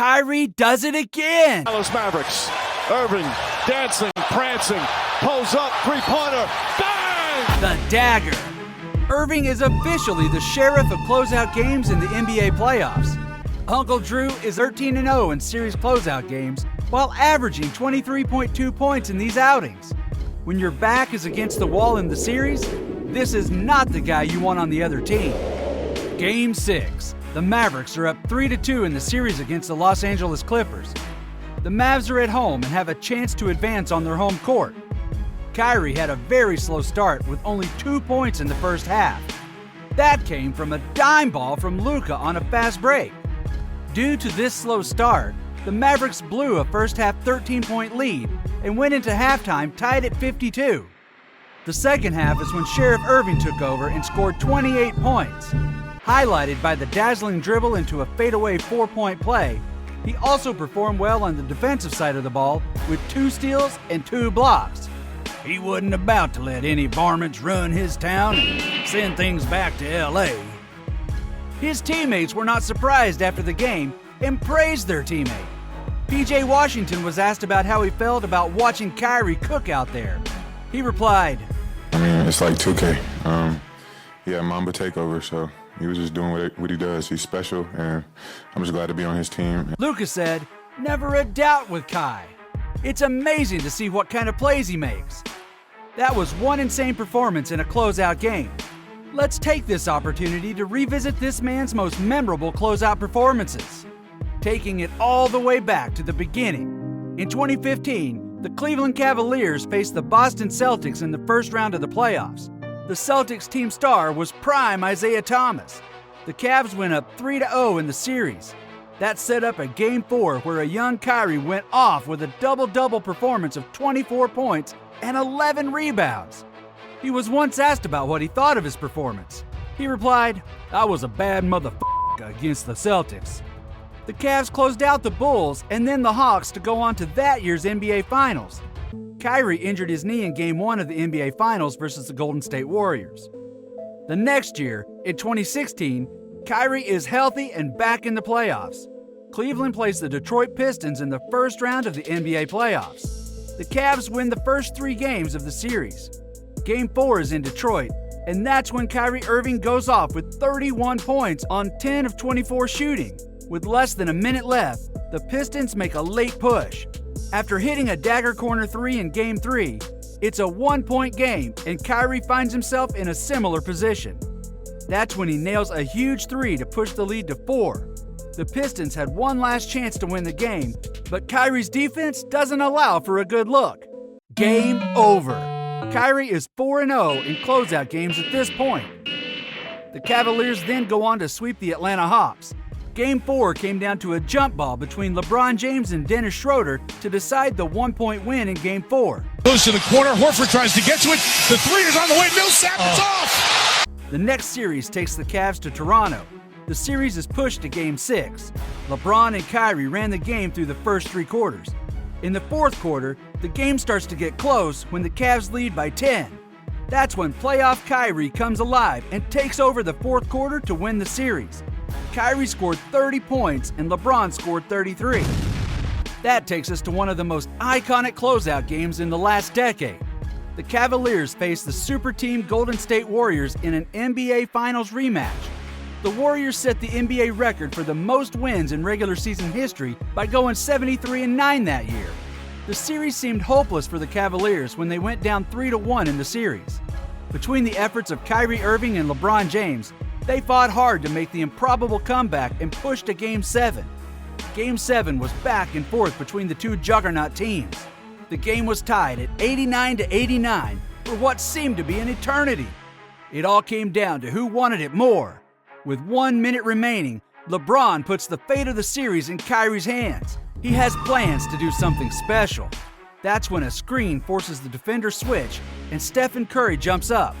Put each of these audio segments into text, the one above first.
Kyrie does it again. Dallas Mavericks. Irving, dancing, prancing, pulls up, three-pointer, bang! The Dagger. Irving is officially the sheriff of closeout games in the NBA playoffs. Uncle Drew is 13-0 in series closeout games while averaging 23.2 points in these outings. When your back is against the wall in the series, this is not the guy you want on the other team. Game 6. The Mavericks are up 3-2 in the series against the Los Angeles Clippers. The Mavs are at home and have a chance to advance on their home court. Kyrie had a very slow start with only 2 points in the first half. That came from a dime ball from Luka on a fast break. Due to this slow start, the Mavericks blew a first-half 13-point lead and went into halftime tied at 52. The second half is when Sheriff Irving took over and scored 28 points. Highlighted by the dazzling dribble into a fadeaway 4-point play, he also performed well on the defensive side of the ball with 2 steals and 2 blocks. He wasn't about to let any varmints run his town and send things back to LA. His teammates were not surprised after the game and praised their teammate. PJ Washington was asked about how he felt about watching Kyrie cook out there. He replied, I mean, it's like 2K. Yeah, Mamba takeover, so he was just doing what he does. He's special, and I'm just glad to be on his team. Luka said, never a doubt with Kai. It's amazing to see what kind of plays he makes. That was one insane performance in a closeout game. Let's take this opportunity to revisit this man's most memorable closeout performances, taking it all the way back to the beginning. In 2015, the Cleveland Cavaliers faced the Boston Celtics in the first round of the playoffs. The Celtics team star was prime Isaiah Thomas. The Cavs went up 3-0 in the series. That set up a Game 4 where a young Kyrie went off with a double-double performance of 24 points and 11 rebounds. He was once asked about what he thought of his performance. He replied, "I was a bad motherfucker against the Celtics." The Cavs closed out the Bulls and then the Hawks to go on to that year's NBA Finals. Kyrie injured his knee in Game 1 of the NBA Finals versus the Golden State Warriors. The next year, in 2016, Kyrie is healthy and back in the playoffs. Cleveland plays the Detroit Pistons in the first round of the NBA playoffs. The Cavs win the first 3 games of the series. Game 4 is in Detroit, and that's when Kyrie Irving goes off with 31 points on 10 of 24 shooting. With less than a minute left, the Pistons make a late push. After hitting a dagger corner 3 in Game 3, it's a 1-point game, and Kyrie finds himself in a similar position. That's when he nails a huge 3 to push the lead to 4. The Pistons had one last chance to win the game, but Kyrie's defense doesn't allow for a good look. Game over. Kyrie is 4-0 in closeout games at this point. The Cavaliers then go on to sweep the Atlanta Hawks. Game 4 came down to a jump ball between LeBron James and Dennis Schroeder to decide the 1-point win in Game 4. Goes to the corner, Horford tries to get to it, the 3 is on the way, Millsap, it's off! The next series takes the Cavs to Toronto. The series is pushed to Game 6. LeBron and Kyrie ran the game through the first 3 quarters. In the fourth quarter, the game starts to get close when the Cavs lead by 10. That's when playoff Kyrie comes alive and takes over the fourth quarter to win the series. Kyrie scored 30 points and LeBron scored 33. That takes us to one of the most iconic closeout games in the last decade. The Cavaliers face the super team Golden State Warriors in an NBA Finals rematch. The Warriors set the NBA record for the most wins in regular season history by going 73-9 that year. The series seemed hopeless for the Cavaliers when they went down 3-1 in the series. Between the efforts of Kyrie Irving and LeBron James, they fought hard to make the improbable comeback and push to Game 7. Game 7 was back and forth between the two juggernaut teams. The game was tied at 89-89 for what seemed to be an eternity. It all came down to who wanted it more. With 1 minute remaining, LeBron puts the fate of the series in Kyrie's hands. He has plans to do something special. That's when a screen forces the defender switch and Stephen Curry jumps up.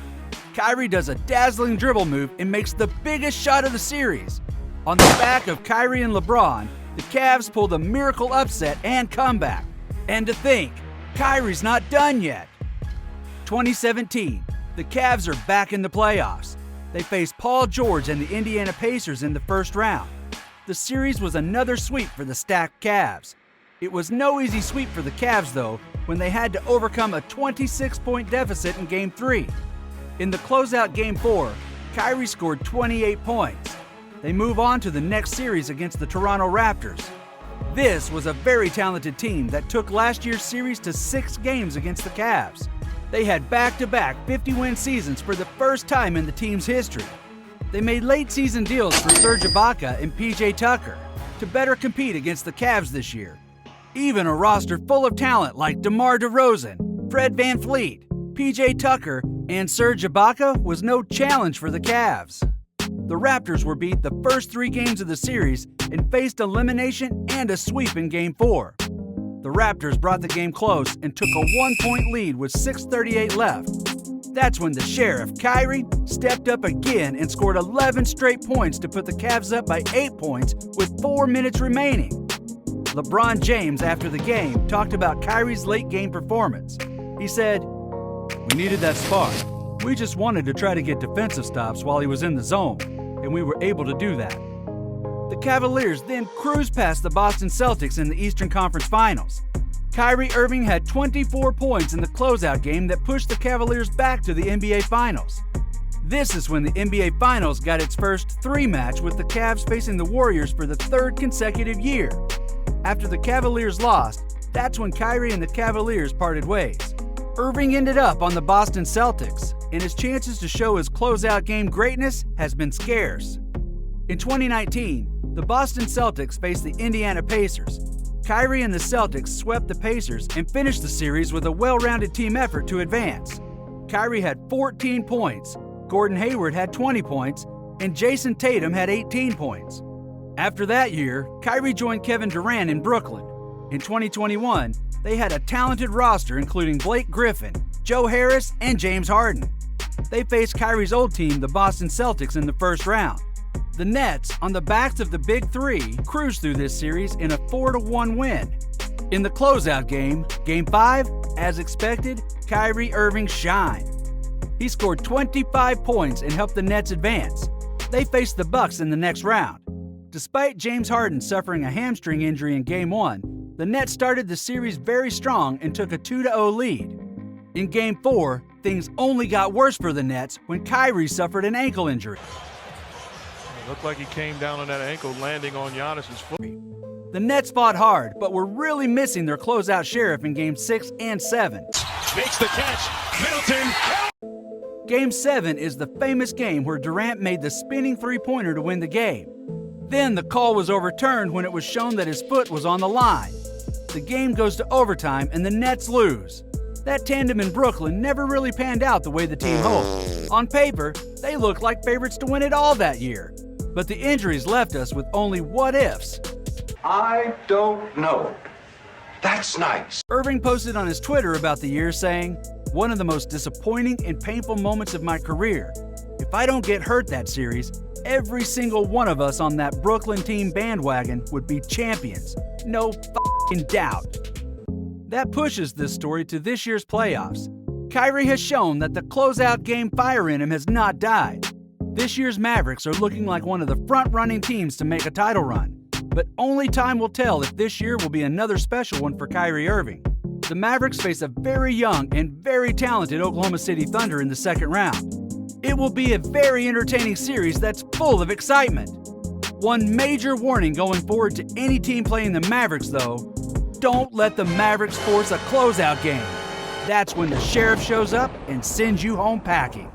Kyrie does a dazzling dribble move and makes the biggest shot of the series. On the back of Kyrie and LeBron, the Cavs pull the miracle upset and comeback. And to think, Kyrie's not done yet. 2017, the Cavs are back in the playoffs. They face Paul George and the Indiana Pacers in the first round. The series was another sweep for the stacked Cavs. It was no easy sweep for the Cavs, though, when they had to overcome a 26-point deficit in Game 3. In the closeout Game 4, Kyrie scored 28 points. They move on to the next series against the Toronto Raptors. This was a very talented team that took last year's series to 6 games against the Cavs. They had back-to-back 50-win seasons for the first time in the team's history. They made late-season deals for Serge Ibaka and PJ Tucker to better compete against the Cavs this year. Even a roster full of talent like DeMar DeRozan, Fred VanVleet, PJ Tucker, and Serge Ibaka was no challenge for the Cavs. The Raptors were beat the first 3 games of the series and faced elimination and a sweep in Game 4. The Raptors brought the game close and took a 1-point lead with 6:38 left. That's when the Sheriff, Kyrie, stepped up again and scored 11 straight points to put the Cavs up by 8 points with 4 minutes remaining. LeBron James, after the game, talked about Kyrie's late-game performance. He said, "We needed that spark. We just wanted to try to get defensive stops while he was in the zone, and we were able to do that." The Cavaliers then cruised past the Boston Celtics in the Eastern Conference Finals. Kyrie Irving had 24 points in the closeout game that pushed the Cavaliers back to the NBA Finals. This is when the NBA Finals got its first 3 match with the Cavs facing the Warriors for the 3rd consecutive year. After the Cavaliers lost, that's when Kyrie and the Cavaliers parted ways. Irving ended up on the Boston Celtics, and his chances to show his closeout game greatness has been scarce. In 2019, the Boston Celtics faced the Indiana Pacers. Kyrie and the Celtics swept the Pacers and finished the series with a well-rounded team effort to advance. Kyrie had 14 points, Gordon Hayward had 20 points, and Jason Tatum had 18 points. After that year, Kyrie joined Kevin Durant in Brooklyn. In 2021, they had a talented roster including Blake Griffin, Joe Harris, and James Harden. They faced Kyrie's old team, the Boston Celtics, in the first round. The Nets, on the backs of the Big Three, cruised through this series in a 4-1 win. In the closeout game, Game 5, as expected, Kyrie Irving shined. He scored 25 points and helped the Nets advance. They faced the Bucks in the next round. Despite James Harden suffering a hamstring injury in Game 1, the Nets started the series very strong and took a 2-0 lead. In Game 4, things only got worse for the Nets when Kyrie suffered an ankle injury. It looked like he came down on that ankle, landing on Giannis's foot. The Nets fought hard, but were really missing their closeout sheriff in Game 6 and 7. Makes the catch. Middleton. Game 7 is the famous game where Durant made the spinning three-pointer to win the game. Then the call was overturned when it was shown that his foot was on the line. The game goes to overtime and the Nets lose. That tandem in Brooklyn never really panned out the way the team hoped. On paper, they looked like favorites to win it all that year. But the injuries left us with only what-ifs. I don't know. That's nice. Irving posted on his Twitter about the year saying, "One of the most disappointing and painful moments of my career. If I don't get hurt that series, every single one of us on that Brooklyn team bandwagon would be champions. No f***ing doubt." That pushes this story to this year's playoffs. Kyrie has shown that the closeout game fire in him has not died. This year's Mavericks are looking like one of the front-running teams to make a title run. But only time will tell if this year will be another special one for Kyrie Irving. The Mavericks face a very young and very talented Oklahoma City Thunder in the second round. It will be a very entertaining series that's full of excitement. One major warning going forward to any team playing the Mavericks, though: don't let the Mavericks force a closeout game. That's when the Sheriff shows up and sends you home packing.